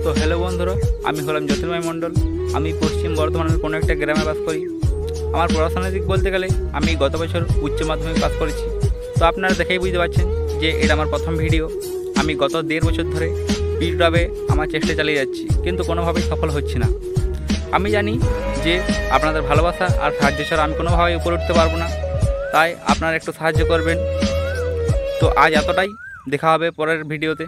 তো হ্যালো বন্ধুরা, আমি হলাম জ্যোতির্ময় মণ্ডল। আমি পশ্চিম বর্ধমানের কোনো একটা গ্রামে বাস করি। আমার পড়াশোনার দিক বলতে গেলে আমি গত বছর উচ্চ মাধ্যমিক পাস করেছি। তো আপনারা দেখেই বুঝতে পারছেন যে এটা আমার প্রথম ভিডিও। আমি গত 1.5 বছর ধরে ইউটিউবে আমার চেষ্টা চালিয়ে যাচ্ছি, কিন্তু কোনোভাবেই সফল হচ্ছি না। আমি জানি যে আপনাদের ভালোবাসা আর সাহায্য ছাড়া আমি কোনোভাবেই উপরে উঠতে পারবো না, তাই আপনারা একটু সাহায্য করবেন। তো আজ এতটাই, দেখা হবে পরের ভিডিওতে।